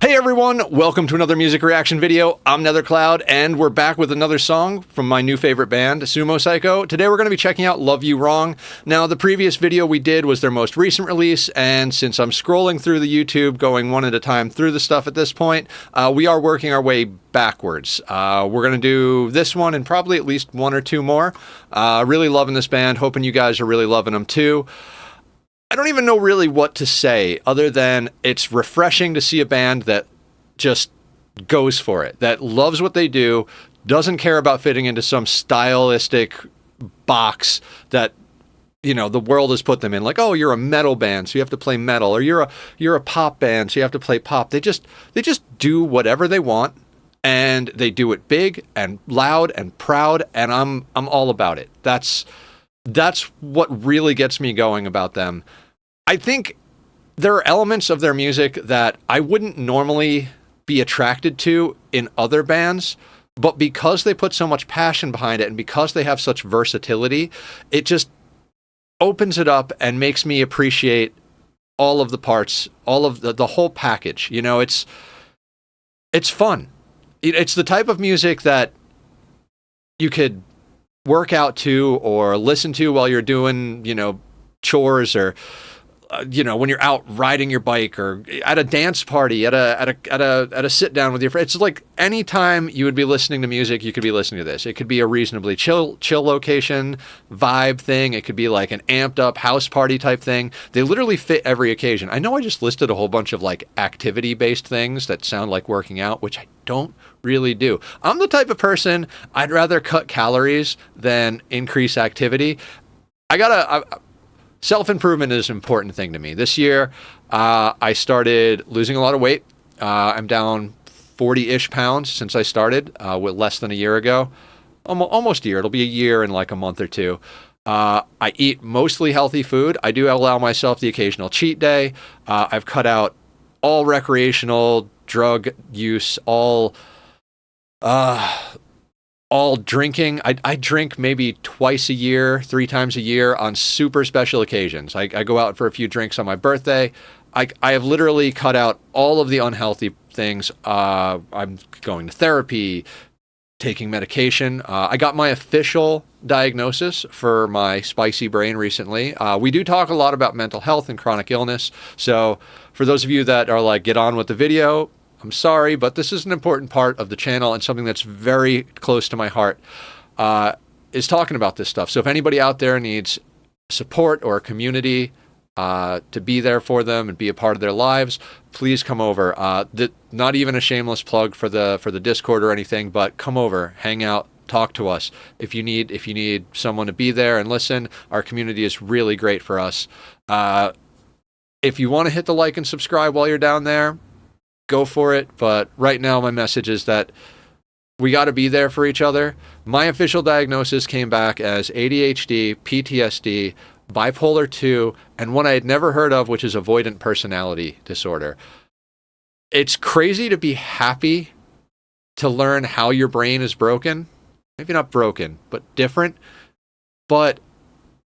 Hey everyone, welcome to another music reaction video. I'm NetherCloud, and we're back with another song from my new favorite band, Sumo Cyco. Today we're going to be checking out Love You Wrong. Now, the previous video we did was their most recent release, and since I'm scrolling through the YouTube, going one at a time through the stuff at this point, we are working our way backwards. We're going to do this one and probably at least one or two more. Really loving this band, hoping you guys are really loving them too. I don't even know really what to say other than it's refreshing to see a band that just goes for it, that loves what they do, doesn't care about fitting into some stylistic box that, you know, the world has put them in. Like, oh, you're a metal band, so you have to play metal, or you're a pop band, so you have to play pop. They just do whatever they want, and they do it big and loud and proud, and I'm all about it. That's what really gets me going about them. I think there are elements of their music that I wouldn't normally be attracted to in other bands, but because they put so much passion behind it and because they have such versatility, it just opens it up and makes me appreciate all of the parts, all of the whole package. You know, it's fun. It's the type of music that you could work out to or listen to while you're doing, you know, chores, or you know, when you're out riding your bike, or at a dance party, at a sit down with your friends. It's like any time you would be listening to music, you could be listening to this. It could be a reasonably chill location, vibe thing. It could be like an amped up house party type thing. They literally fit every occasion. I know I just listed a whole bunch of like activity based things that sound like working out, which I don't really do. I'm the type of person, I'd rather cut calories than increase activity. Self-improvement is an important thing to me. This year, I started losing a lot of weight. I'm down 40-ish pounds since I started, with less than a year ago. Almost a year. It'll be a year in like a month or two. I eat mostly healthy food. I do allow myself the occasional cheat day. I've cut out all recreational drug use, all drinking. I drink maybe twice a year, 3 times a year on super special occasions. I go out for a few drinks on my birthday. I have literally cut out all of the unhealthy things. I'm going to therapy, taking medication. I got my official diagnosis for my spicy brain recently. We do talk a lot about mental health and chronic illness. So for those of you that are like, get on with the video, I'm sorry, but this is an important part of the channel and something that's very close to my heart, is talking about this stuff. So if anybody out there needs support or a community to be there for them and be a part of their lives, please come over. Not even a shameless plug for the Discord or anything, but come over, hang out, talk to us. If you need someone to be there and listen, our community is really great for us. If you want to hit the like and subscribe while you're down there, go for it. But right now my message is that we got to be there for each other. My official diagnosis came back as ADHD, PTSD, bipolar 2, and one I had never heard of, which is avoidant personality disorder. It's crazy to be happy to learn how your brain is broken. Maybe not broken, but different. But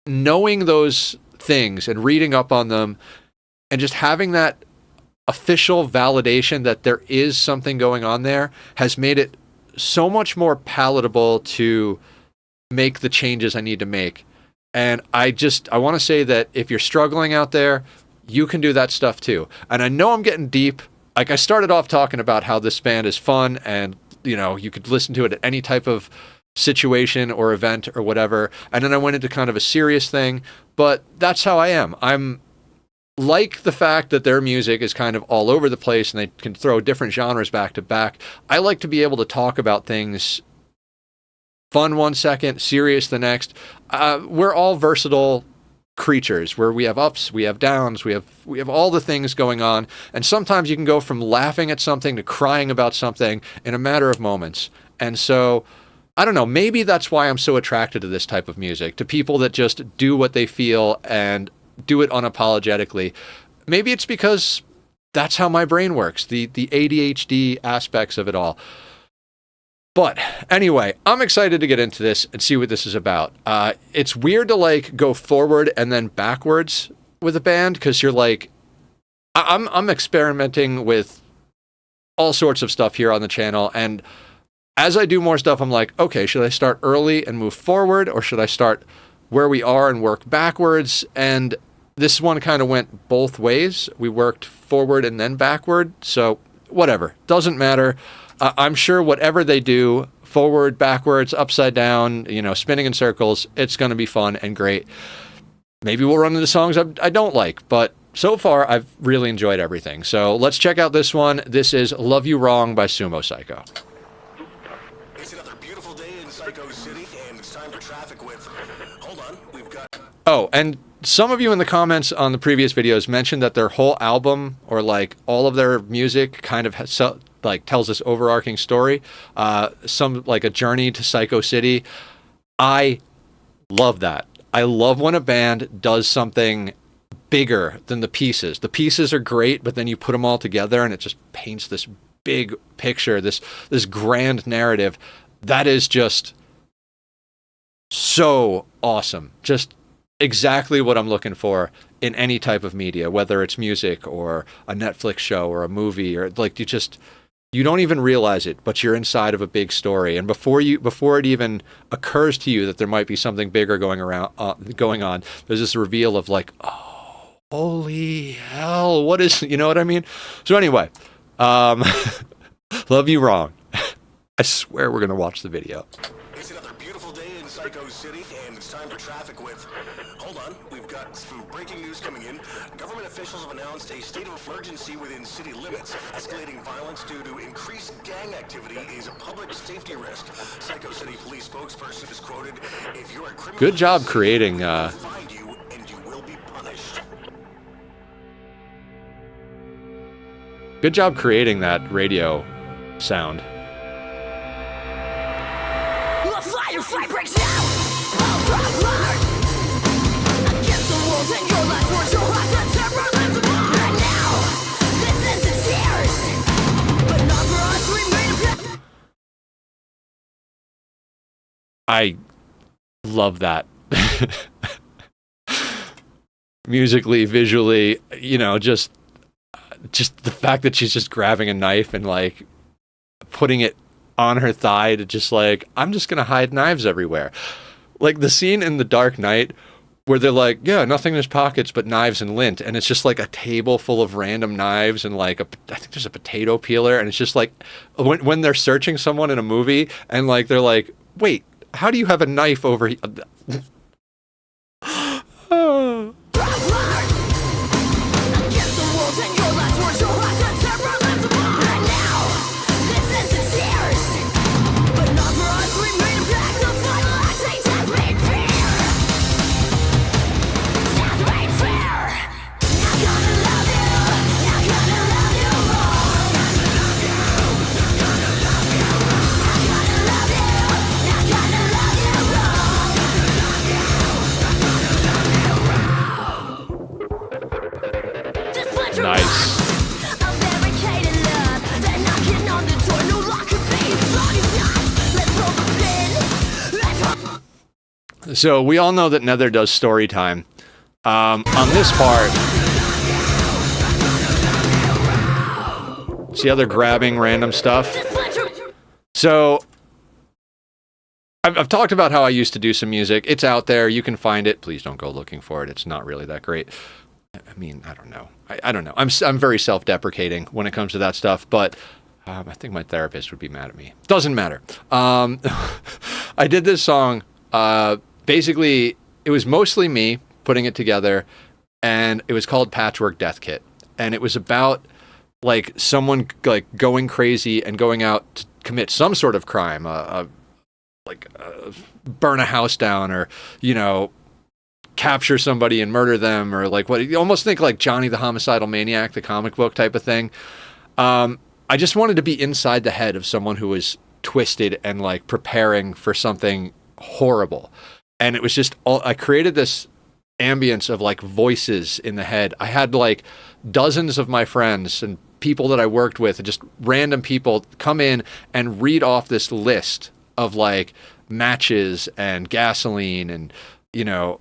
knowing those things and reading up on them and just having that official validation that there is something going on there has made it so much more palatable to make the changes I need to make. And I want to say that if you're struggling out there, you can do that stuff too. And I know I'm getting deep. Like, I started off talking about how this band is fun and, you know, you could listen to it at any type of situation or event or whatever. And then I went into kind of a serious thing, but that's how I am. I'm like the fact that their music is kind of all over the place and they can throw different genres back to back. I like to be able to talk about things fun one second, serious the next. We're all versatile creatures where we have ups, we have downs, we have all the things going on. And sometimes you can go from laughing at something to crying about something in a matter of moments. And so, I don't know, maybe that's why I'm so attracted to this type of music, to people that just do what they feel and do it unapologetically. Maybe it's because that's how my brain works, the ADHD aspects of it all. But anyway, I'm excited to get into this and see what this is about. It's weird to like go forward and then backwards with a band, because you're like, I'm experimenting with all sorts of stuff here on the channel. And as I do more stuff, I'm like, okay, should I start early and move forward, or should I start where we are and work backwards? And this one kind of went both ways. We worked forward and then backward. So whatever, doesn't matter. I'm sure whatever they do, forward, backwards, upside down, you know, spinning in circles, it's going to be fun and great. Maybe we'll run into songs I don't like, but so far I've really enjoyed everything. So let's check out this one. This is Love You Wrong by Sumo Cyco. It's another beautiful day in Cyco City, and it's time for traffic with... Hold on, we've got... Oh, and some of you in the comments on the previous videos mentioned that their whole album, or like all of their music, kind of has, like tells this overarching story, some like a journey to Cyco City. I love that. I love when a band does something bigger than the pieces. The pieces are great, but then you put them all together and it just paints this big picture, this grand narrative. That is just so awesome. Just exactly what I'm looking for in any type of media, whether it's music or a Netflix show or a movie, or like you don't even realize it, but you're inside of a big story. And before it even occurs to you that there might be something bigger going on, there's this reveal of like, oh, holy hell, what is, you know what I mean? So anyway, Love You Wrong. I swear we're going to watch the video. It's another beautiful day in Cyco City, and it's time for traffic with... Hold on, we've got some breaking news coming in. Government officials have announced a state of emergency within city limits. Escalating violence due to increased gang activity is a public safety risk. Cyco City police spokesperson is quoted, "If you're a criminal..." Good job creating... we'll find you, and you will be punished. Good job creating that radio sound. Fire breaks out. Against the walls and your life was your heart that terror lives upon. Right now, this is tears, but not for us. We made a... I love that. Musically, visually, you know, just the fact that she's just grabbing a knife and like putting it on her thigh to just like, I'm just gonna hide knives everywhere. Like the scene in The Dark Knight where they're like, yeah, nothing in his pockets but knives and lint, and it's just like a table full of random knives and like I think there's a potato peeler, and it's just like when they're searching someone in a movie and like they're like, wait, how do you have a knife over here? Oh. Nice. So we all know that Nether does story time. On this part, see how they're grabbing random stuff? So I've talked about how I used to do some music. It's out there. You can find it. Please don't go looking for it. It's not really that great. I mean, I don't know. I don't know. I'm very self-deprecating when it comes to that stuff, but I think my therapist would be mad at me. Doesn't matter. I did this song. Basically, it was mostly me putting it together, and it was called Patchwork Death Kit. And it was about like someone like going crazy and going out to commit some sort of crime, burn a house down, or, you know, capture somebody and murder them, or like what you almost think like Johnny the Homicidal Maniac, the comic book type of thing. I just wanted to be inside the head of someone who was twisted and like preparing for something horrible. And it was just I created this ambience of like voices in the head. I had like dozens of my friends and people that I worked with, and just random people come in and read off this list of like matches and gasoline and, you know,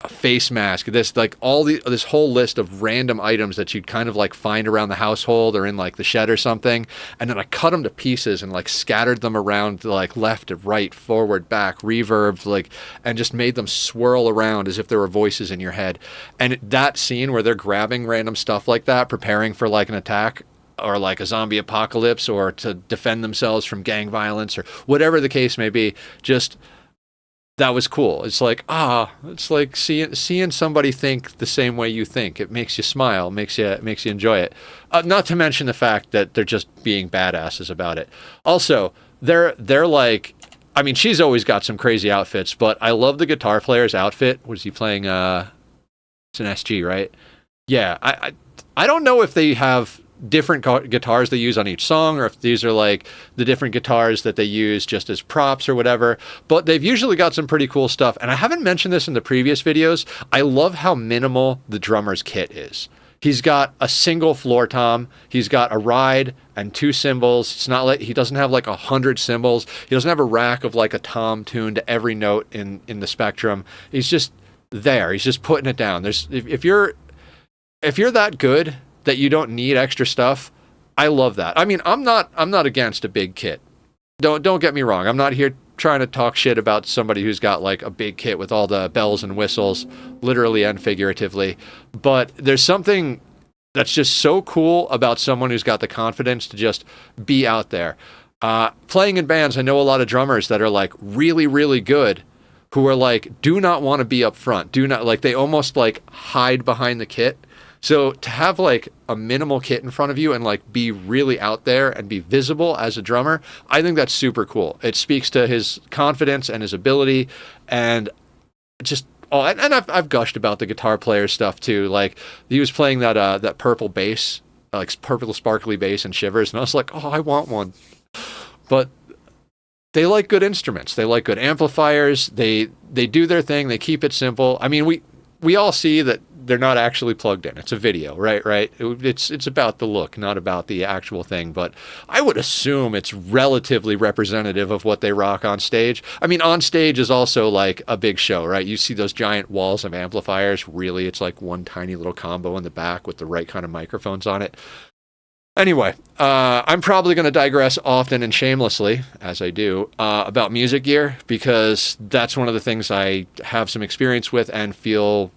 a face mask, this like this whole list of random items that you'd kind of like find around the household or in like the shed or something, and then I cut them to pieces and like scattered them around like left to right, forward, back, reverb, like, and just made them swirl around as if there were voices in your head. And that scene where they're grabbing random stuff like that, preparing for like an attack or like a zombie apocalypse or to defend themselves from gang violence or whatever the case may be, just that was cool. It's like, it's like seeing somebody think the same way you think. It makes you smile, makes you enjoy it. Not to mention the fact that they're just being badasses about it. Also, they're like, I mean, she's always got some crazy outfits, but I love the guitar player's outfit. Was he playing? It's an SG, right? Yeah. I don't know if they have different guitars they use on each song, or if these are like the different guitars that they use just as props or whatever, but they've usually got some pretty cool stuff. And I haven't mentioned this in the previous videos. I love how minimal the drummer's kit is. He's got a single floor tom, he's got a ride and 2 cymbals. It's not like he doesn't have like 100 cymbals. He doesn't have a rack of like a tom tuned to every note in the spectrum. He's just there. He's just putting it down. If you're that good that you don't need extra stuff, I love that. I mean, I'm not against a big kit. Don't get me wrong. I'm not here trying to talk shit about somebody who's got like a big kit with all the bells and whistles, literally and figuratively. But there's something that's just so cool about someone who's got the confidence to just be out there. Playing in bands, I know a lot of drummers that are like really, really good, who are like, do not want to be up front. Do not, like, they almost like hide behind the kit. So to have like a minimal kit in front of you and like be really out there and be visible as a drummer, I think that's super cool. It speaks to his confidence and his ability, and just and I've gushed about the guitar player stuff too. Like, he was playing that purple bass, like purple sparkly bass in Shivers, and I was like, oh, I want one. But they like good instruments. They like good amplifiers. They do their thing. They keep it simple. I mean, we all see that they're not actually plugged in. It's a video, right? It's about the look, not about the actual thing. But I would assume it's relatively representative of what they rock on stage. I mean, on stage is also like a big show, right? You see those giant walls of amplifiers. Really, it's like one tiny little combo in the back with the right kind of microphones on it. Anyway, I'm probably going to digress often and shamelessly, as I do, about music gear, because that's one of the things I have some experience with and feel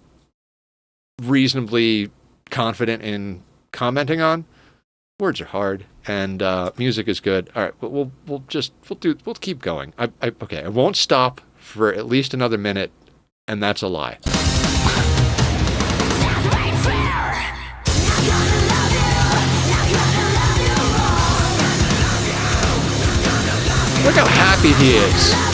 reasonably confident in commenting on. Words are hard, and music is good. All right, but we'll keep going. Okay, I won't stop for at least another minute, and that's a lie. Look how happy he is.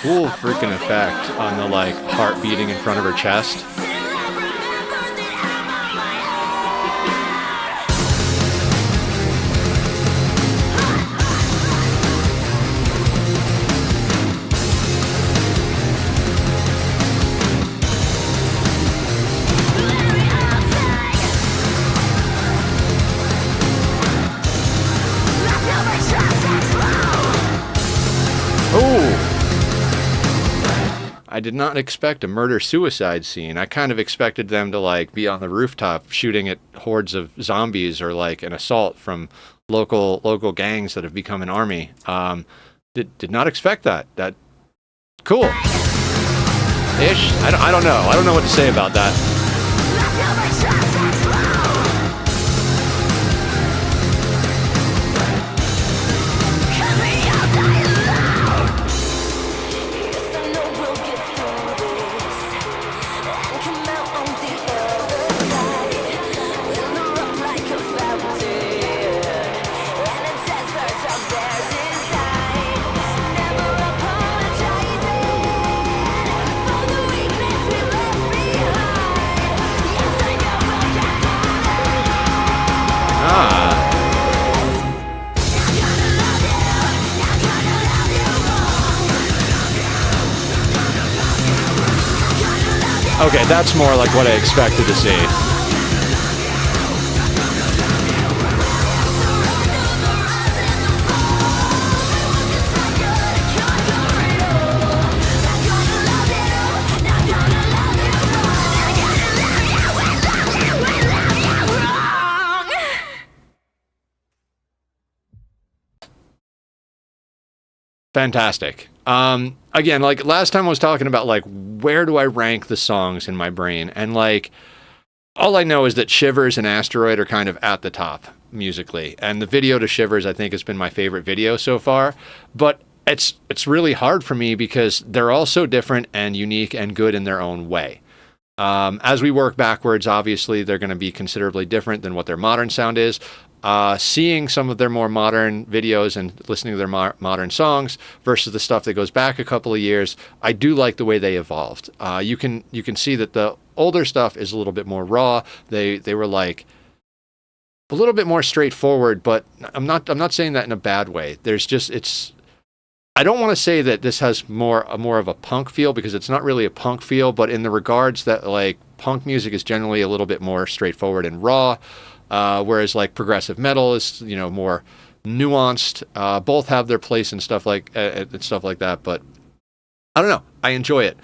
Cool freaking effect on the like heart beating in front of her chest. I did not expect a murder-suicide scene. I kind of expected them to, like, be on the rooftop shooting at hordes of zombies or, like, an assault from local gangs that have become an army. Did not expect that. That cool. Ish. I don't know. I don't know what to say about that. Okay, that's more like what I expected to see. Fantastic. Again, like last time I was talking about like where do I rank the songs in my brain, and like all I know is that Shivers and Asteroid are kind of at the top musically, and the video to Shivers I think has been my favorite video so far. But it's really hard for me because they're all so different and unique and good in their own way. As we work backwards, obviously they're going to be considerably different than what their modern sound is. Seeing some of their more modern videos and listening to their modern songs versus the stuff that goes back a couple of years, I do like the way they evolved. You can see that the older stuff is a little bit more raw. They were like a little bit more straightforward, but I'm not saying that in a bad way. There's just I don't want to say that this has more of a punk feel, because it's not really a punk feel, but in the regards that like punk music is generally a little bit more straightforward and raw. Whereas like progressive metal is, more nuanced. Both have their place and stuff like that. But I don't know. I enjoy it.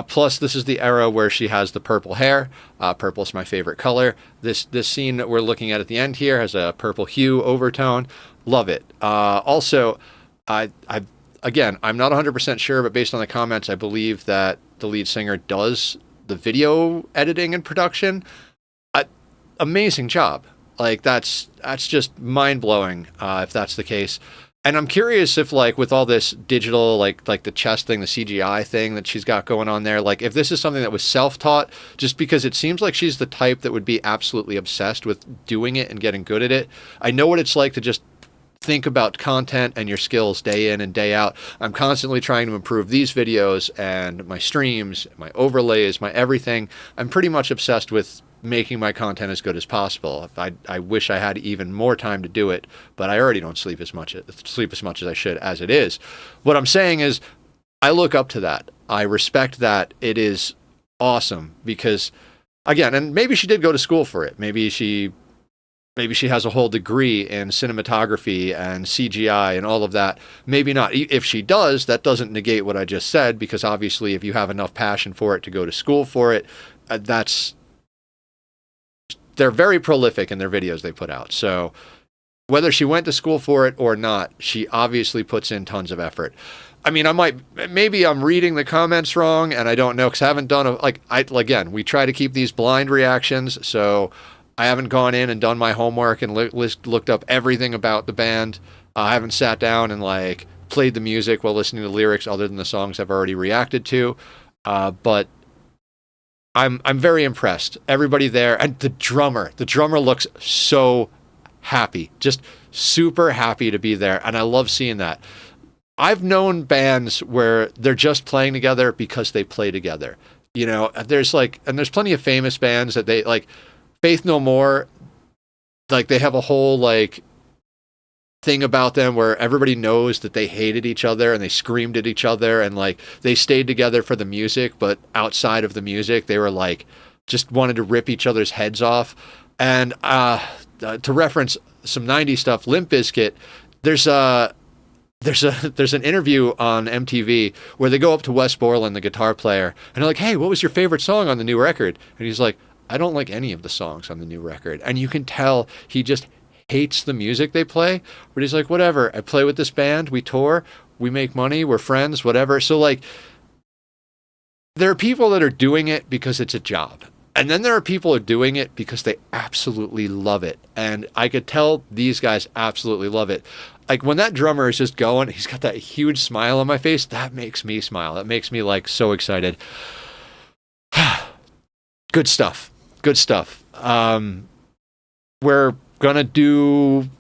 Plus, this is the era where she has the purple hair. Purple's my favorite color. This scene that we're looking at the end here has a purple hue overtone. Love it. Also, I'm not 100% sure, but based on the comments, I believe that the lead singer does the video editing and production. Amazing job. Like that's just mind-blowing if that's the case. And I'm curious if like with all this digital like the chest thing, the CGI thing that she's got going on there, like if this is something that was self-taught, just because it seems like she's the type that would be absolutely obsessed with doing it and getting good at it. I know what it's like to just think about content and your skills day in and day out. I'm constantly trying to improve these videos and my streams, my overlays, my everything. I'm pretty much obsessed with making my content as good as possible. I wish I had even more time to do it, but I already don't sleep as much as I should as it is. What I'm saying is I look up to that. I respect that. It is awesome because, again, and maybe she did go to school for it. Maybe she has a whole degree in cinematography and CGI and all of that. Maybe not. If she does, that doesn't negate what I just said, because obviously if you have enough passion for it to go to school for it, they're very prolific in their videos they put out. So whether she went to school for it or not, she obviously puts in tons of effort. I mean, maybe I'm reading the comments wrong and I don't know, because I haven't done again, we try to keep these blind reactions. So I haven't gone in and done my homework and looked up everything about the band. I haven't sat down and like played the music while listening to lyrics other than the songs I've already reacted to. But I'm very impressed. Everybody there, and the drummer looks so happy, just super happy to be there, and I love seeing that. I've known bands where they're just playing together because they play together. There's plenty of famous bands that they like. Faith No More, like they have a whole like thing about them where everybody knows that they hated each other and they screamed at each other and like they stayed together for the music, but outside of the music they were like just wanted to rip each other's heads off. And to reference some 90s stuff, Limp Bizkit, there's there's an interview on MTV where they go up to Wes Borland, the guitar player, and they're like, "Hey, what was your favorite song on the new record?" And he's like, "I don't like any of the songs on the new record." And you can tell he just hates the music they play, but he's like, "Whatever, I play with this band, we tour, we make money, we're friends, whatever." So like, there are people that are doing it because it's a job. And then there are people who are doing it because they absolutely love it. And I could tell these guys absolutely love it. Like when that drummer is just going, he's got that huge smile on my face. That makes me smile. That makes me like so excited. Good stuff. Good stuff. We're going to do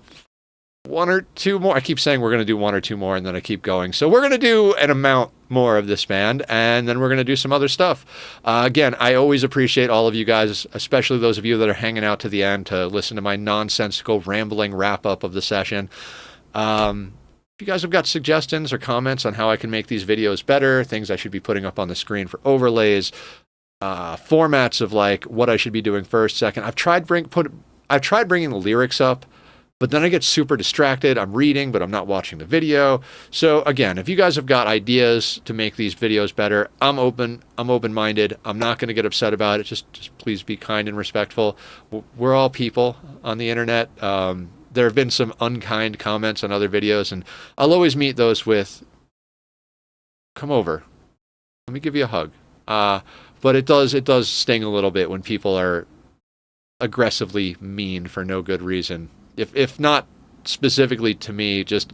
one or two more. I keep saying we're going to do one or two more, and then I keep going. So we're going to do an amount more of this band, and then we're going to do some other stuff. Again, I always appreciate all of you guys, especially those of you that are hanging out to the end to listen to my nonsensical, rambling wrap-up of the session. If you guys have got suggestions or comments on how I can make these videos better, things I should be putting up on the screen for overlays, formats of like what I should be doing first, second. I've tried bringing the lyrics up, but then I get super distracted. I'm reading, but I'm not watching the video. So again, if you guys have got ideas to make these videos better, I'm open. I'm open-minded. I'm not going to get upset about it. Just please be kind and respectful. We're all people on the internet. There have been some unkind comments on other videos, and I'll always meet those with, "Come over. Let me give you a hug." But it does sting a little bit when people are aggressively mean for no good reason. If not specifically to me, just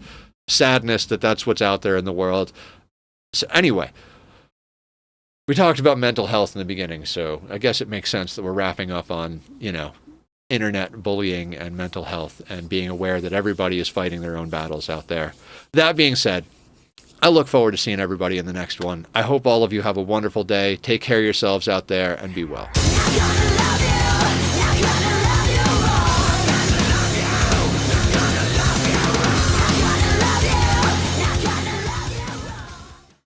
sadness that that's what's out there in the world. So anyway, we talked about mental health in the beginning, so I guess it makes sense that we're wrapping up on, internet bullying and mental health and being aware that everybody is fighting their own battles out there. That being said, I look forward to seeing everybody in the next one. I hope all of you have a wonderful day. Take care of yourselves out there and be well.